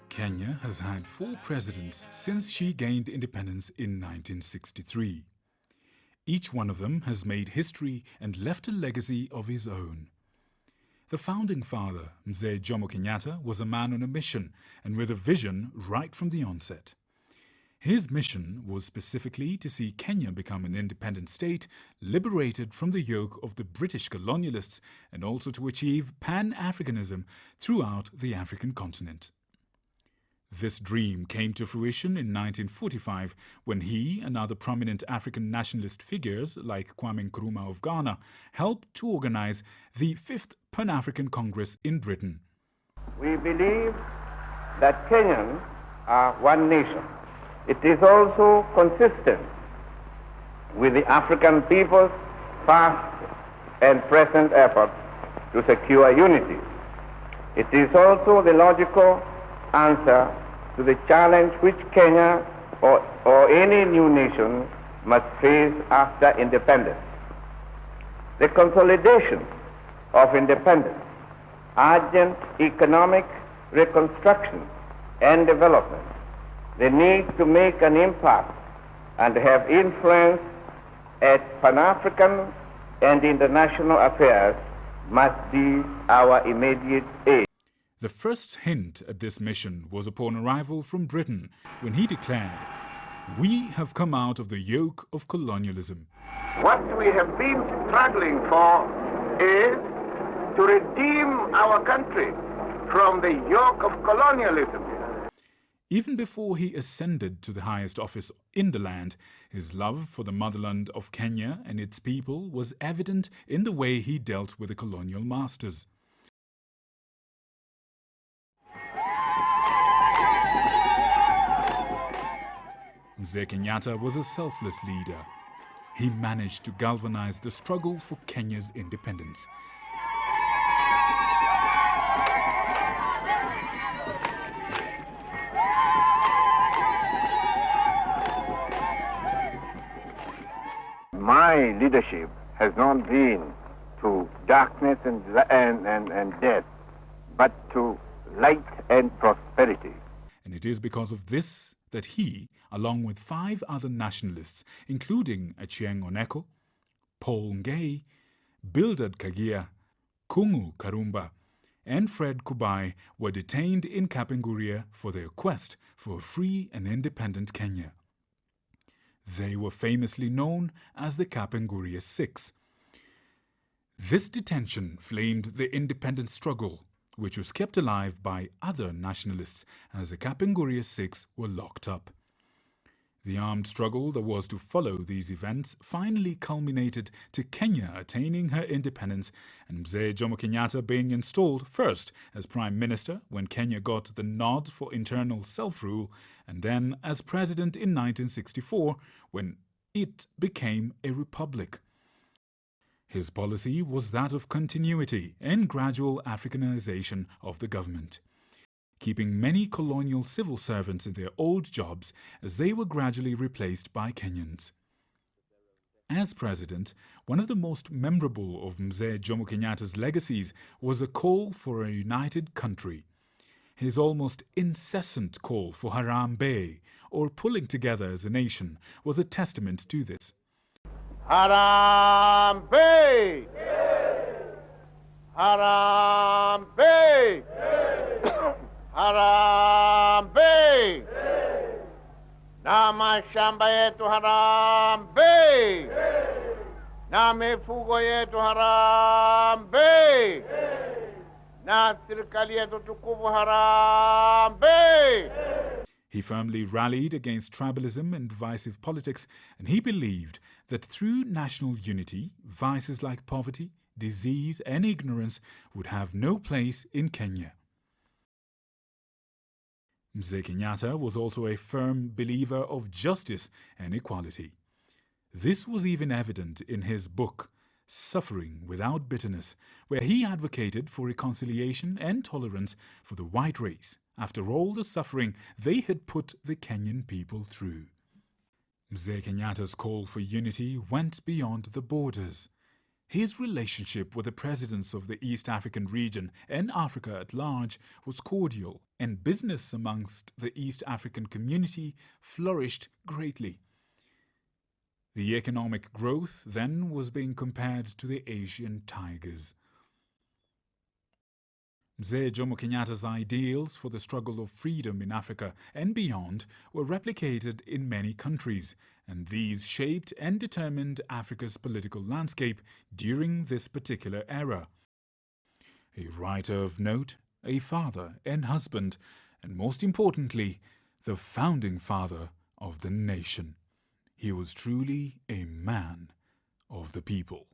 Kenya has had 4 presidents since she gained independence in 1963. Each one of them has made history and left a legacy of his own. The founding father, Mzee Jomo Kenyatta, was a man on a mission and with a vision right from the onset. His mission was specifically to see Kenya become an independent state, liberated from the yoke of the British colonialists, and also to achieve pan-Africanism throughout the African continent. This dream came to fruition in 1945 when he and other prominent African nationalist figures like Kwame Nkrumah of Ghana helped to organize the 5th Pan-African Congress in Britain. We believe that Kenyans are one nation. It is also consistent with the African people's past and present efforts to secure unity. It is also the logical answer to the challenge which Kenya or any new nation must face after independence. The consolidation of independence, urgent economic reconstruction and development, the need to make an impact and have influence at Pan-African and international affairs must be our immediate aim. The first hint at this mission was upon arrival from Britain when he declared, "We have come out of the yoke of colonialism." What we have been struggling for is to redeem our country from the yoke of colonialism. Even before he ascended to the highest office in the land, his love for the motherland of Kenya and its people was evident in the way he dealt with the colonial masters. Mzee Kenyatta was a selfless leader. He managed to galvanize the struggle for Kenya's independence. My leadership has not been to darkness and death, but to light and prosperity. And it is because of this that he, along with 5 other nationalists, including Achieng' Oneko, Paul Ngei, Bildad Kagia, Kungu Karumba, and Fred Kubai, were detained in Kapenguria for their quest for a free and independent Kenya. They were famously known as the Kapenguria Six. This detention flamed the independence struggle, which was kept alive by other nationalists as the Kapenguria Six were locked up. The armed struggle that was to follow these events finally culminated to Kenya attaining her independence and Mzee Jomo Kenyatta being installed first as Prime Minister when Kenya got the nod for internal self-rule, and then as President in 1964 when it became a republic. His policy was that of continuity and gradual Africanization of the government, keeping many colonial civil servants in their old jobs as they were gradually replaced by Kenyans. As president, one of the most memorable of Mzee Jomo Kenyatta's legacies was a call for a united country. His almost incessant call for Harambee, or pulling together as a nation, was a testament to this. Harambee! Harambee! Harambee! Na mashamba yetu harambee! Na mifugo yetu harambee! Na serikali yetu tukufu harambee! He firmly rallied against tribalism and divisive politics, and he believed that through national unity, vices like poverty, disease and ignorance would have no place in Kenya. Mzee Kenyatta was also a firm believer of justice and equality. This was even evident in his book, Suffering Without Bitterness, where he advocated for reconciliation and tolerance for the white race after all the suffering they had put the Kenyan people through. Mzee Kenyatta's call for unity went beyond the borders. His relationship with the presidents of the East African region and Africa at large was cordial, and business amongst the East African community flourished greatly. The economic growth then was being compared to the Asian tigers. Mzee Jomo Kenyatta's ideals for the struggle of freedom in Africa and beyond were replicated in many countries, and these shaped and determined Africa's political landscape during this particular era. A writer of note, a father and husband, and most importantly, the founding father of the nation. He was truly a man of the people.